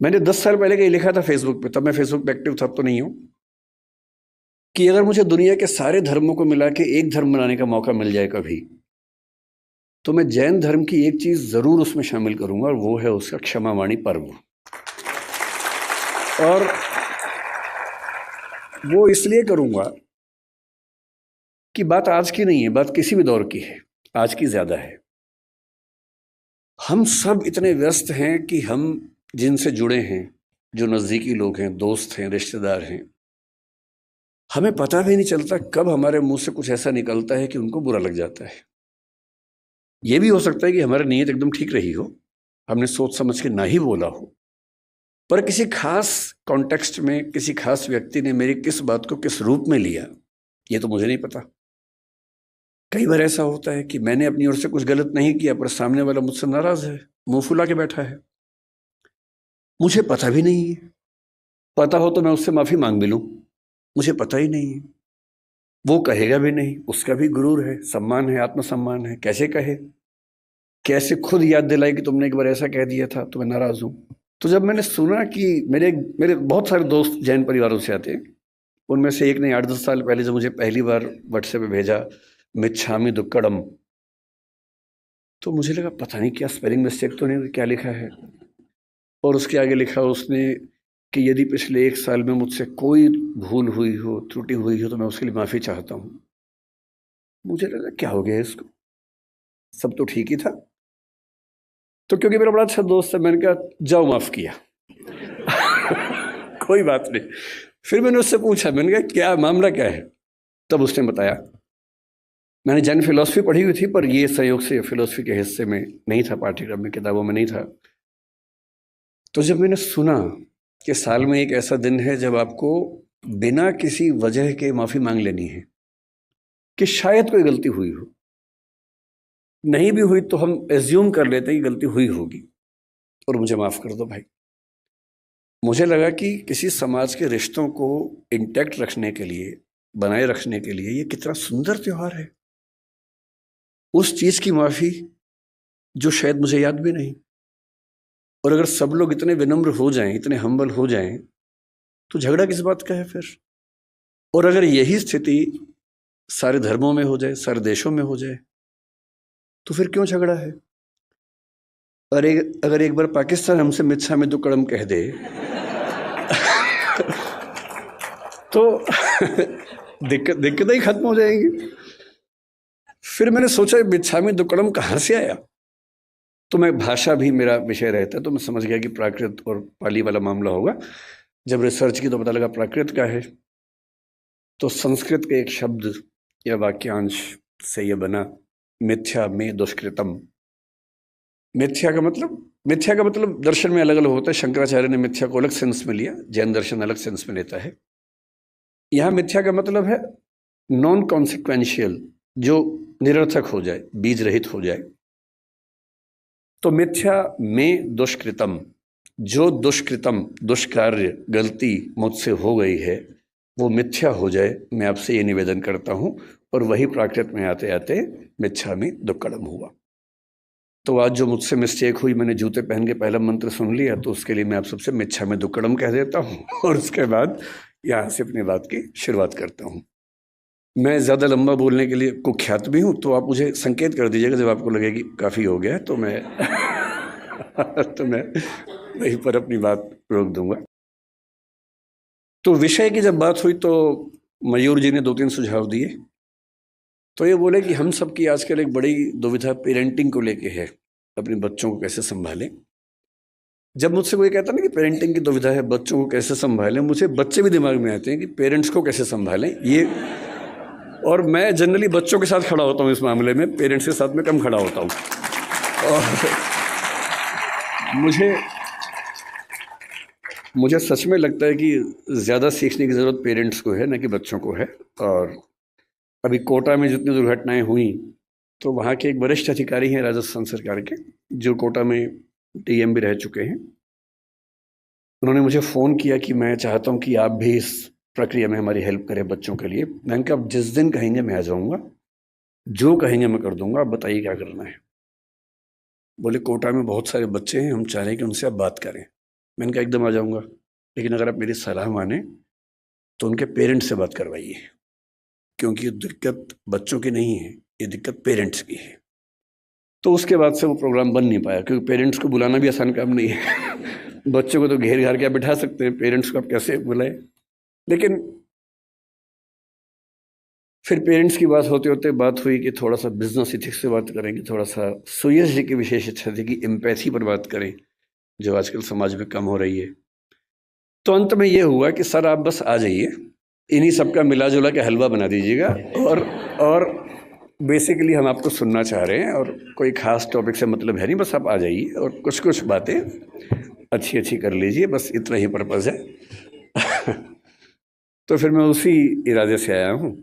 मैंने 10 साल पहले कहीं लिखा था फेसबुक पे, तब मैं फेसबुक पे एक्टिव था, अब तो नहीं हूं, कि अगर मुझे दुनिया के सारे धर्मों को मिला के एक धर्म बनाने का मौका मिल जाए कभी, तो मैं जैन धर्म की एक चीज जरूर उसमें शामिल करूंगा, और वो है उसका क्षमावाणी पर्व। और वो इसलिए करूंगा कि बात आज की नहीं है, बात किसी भी दौर की है, आज की ज्यादा है। हम सब इतने व्यस्त हैं कि हम जिनसे जुड़े हैं, जो नजदीकी लोग हैं, दोस्त हैं, रिश्तेदार हैं, हमें पता भी नहीं चलता कब हमारे मुंह से कुछ ऐसा निकलता है कि उनको बुरा लग जाता है। ये भी हो सकता है कि हमारी नीयत एकदम ठीक रही हो, हमने सोच समझ के ना ही बोला हो, पर किसी खास कॉन्टेक्स्ट में किसी खास व्यक्ति ने मेरी किस बात को किस रूप में लिया, ये तो मुझे नहीं पता। कई बार ऐसा होता है कि मैंने अपनी ओर से कुछ गलत नहीं किया, पर सामने वाला मुझसे नाराज है, मुंह फुला के बैठा है, मुझे पता भी नहीं है। पता हो तो मैं उससे माफी मांग भी लूं, मुझे पता ही नहीं है। वो कहेगा भी नहीं, उसका भी गुरूर है, सम्मान है, आत्मसम्मान है, कैसे कहे, कैसे खुद याद दिलाए कि तुमने एक बार ऐसा कह दिया था तो मैं नाराज हूं। तो जब मैंने सुना कि मेरे मेरे बहुत सारे दोस्त जैन परिवारों से आते हैं, उनमें से एक ने 8-10 साल पहले जब मुझे पहली बार व्हाट्सएप पे भेजा मिच्छामी दुक्कड़म, तो मुझे लगा पता नहीं क्या स्पेलिंग मिस्टेक तो नहीं, क्या लिखा है। और उसके आगे लिखा उसने कि यदि पिछले 1 साल में मुझसे कोई भूल हुई हो, त्रुटि हुई हो, तो मैं उसके लिए माफ़ी चाहता हूँ। मुझे लगा क्या हो गया इसको, सब तो ठीक ही था। तो क्योंकि मेरा बड़ा अच्छा दोस्त है, मैंने कहा जाओ माफ़ किया। कोई बात नहीं। फिर मैंने उससे पूछा, मैंने कहा क्या मामला क्या है, तब उसने बताया। मैंने जैन फिलोसफी पढ़ी हुई थी, पर ये संयोग से फिलोसफी के हिस्से में नहीं था, पाठ्यक्रम में, किताबों में नहीं था। तो जब मैंने सुना कि साल में एक ऐसा दिन है जब आपको बिना किसी वजह के माफ़ी मांग लेनी है, कि शायद कोई गलती हुई हो, नहीं भी हुई तो हम एज्यूम कर लेते हैं कि गलती हुई होगी, और मुझे माफ़ कर दो भाई। मुझे लगा कि किसी समाज के रिश्तों को इंटैक्ट रखने के लिए, बनाए रखने के लिए, ये कितना सुंदर त्योहार है। उस चीज़ की माफ़ी जो शायद मुझे याद भी नहीं। और अगर सब लोग इतने विनम्र हो जाएं, इतने हम्बल हो जाएं, तो झगड़ा किस बात का है फिर। और अगर यही स्थिति सारे धर्मों में हो जाए, सारे देशों में हो जाए, तो फिर क्यों झगड़ा है। और अगर एक बार पाकिस्तान हमसे मिच्छामी दुक्कड़म कह दे तो दिक्कतें ही खत्म हो जाएंगी। फिर मैंने सोचा मिच्छामी दुक्कड़म कहाँ से आया। तो मैं, भाषा भी मेरा विषय रहता है, तो मैं समझ गया कि प्राकृत और पाली वाला मामला होगा। जब रिसर्च की तो पता लगा प्राकृत का है। तो संस्कृत के एक शब्द या वाक्यांश से यह बना मिथ्या में दुष्कृतम। मिथ्या का मतलब दर्शन में अलग अलग होता है। शंकराचार्य ने मिथ्या को अलग सेंस में लिया, जैन दर्शन अलग सेंस में लेता है। यहां मिथ्या का मतलब है नॉन कॉन्सिक्वेंशियल, जो निरर्थक हो जाए, बीज रहित हो जाए। तो मिथ्या में दुष्कृतम, जो दुष्कृतम, दुष्कार्य, गलती मुझसे हो गई है, वो मिथ्या हो जाए, मैं आपसे ये निवेदन करता हूं। और वही प्राकृत में आते आते मिथ्या में दुक्कड़म हुआ। तो आज जो मुझसे मिस्टेक हुई, मैंने जूते पहन के पहला मंत्र सुन लिया, तो उसके लिए मैं आप सबसे मिच्छा में दुक्कड़म कह देता हूँ और उसके बाद यहाँ से अपनी बात की शुरुआत करता हूँ। मैं ज़्यादा लंबा बोलने के लिए कुख्यात भी हूँ, तो आप मुझे संकेत कर दीजिएगा जब आपको लगे कि काफ़ी हो गया है, तो मैं तो मैं वहीं पर अपनी बात रोक दूंगा। तो विषय की जब बात हुई तो मयूर जी ने 2-3 सुझाव दिए। तो ये बोले कि हम सब की आजकल एक बड़ी दुविधा पेरेंटिंग को लेके है, अपने बच्चों को कैसे संभालें। जब मुझसे कोई कहता ना कि पेरेंटिंग की दुविधा है, बच्चों को कैसे संभालें, मुझे बच्चे भी दिमाग में आते हैं कि पेरेंट्स को कैसे संभालें ये। और मैं जनरली बच्चों के साथ खड़ा होता हूँ इस मामले में, पेरेंट्स के साथ में कम खड़ा होता हूँ। और मुझे सच में लगता है कि ज़्यादा सीखने की ज़रूरत पेरेंट्स को है, ना कि बच्चों को है। और अभी कोटा में जितनी दुर्घटनाएं हुई, तो वहाँ के एक वरिष्ठ अधिकारी हैं राजस्थान सरकार के, जो कोटा में डीएम भी रह चुके हैं। उन्होंने मुझे फ़ोन किया कि मैं चाहता हूँ कि आप भी इस प्रक्रिया में हमारी हेल्प करें बच्चों के लिए। मैंने कहा जिस दिन कहेंगे मैं आ जाऊँगा, जो कहेंगे मैं कर दूंगा, आप बताइए क्या करना है। बोले कोटा में बहुत सारे बच्चे हैं, हम चाह रहे हैं कि उनसे आप बात करें। मैंने कहा एकदम आ जाऊँगा, लेकिन अगर आप मेरी सलाह माने तो उनके पेरेंट्स से बात करवाइए, क्योंकि ये दिक्कत बच्चों की नहीं है, ये दिक्कत पेरेंट्स की है। तो उसके बाद से वो प्रोग्राम बन नहीं पाया, क्योंकि पेरेंट्स को बुलाना भी आसान काम नहीं है। बच्चों को तो घेर घार के आप बिठा सकते हैं, पेरेंट्स को आप कैसे बुलाएं। लेकिन फिर पेरेंट्स की बात होते होते बात हुई कि थोड़ा सा बिजनेस इथिक्स से बात करेंगे, थोड़ा सा सुयश जी की विशेष इच्छा थी कि एम्पैथी पर बात करें, जो आजकल समाज में कम हो रही है। तो अंत में ये हुआ कि सर आप बस आ जाइए, इन्हीं सबका मिला जुला के हलवा बना दीजिएगा, और बेसिकली हम आपको सुनना चाह रहे हैं, और कोई ख़ास टॉपिक से मतलब है नहीं, बस आप आ जाइए और कुछ कुछ बातें अच्छी अच्छी कर लीजिए, बस इतना ही पर्पज़ है। तो फिर मैं उसी इरादे से आया हूँ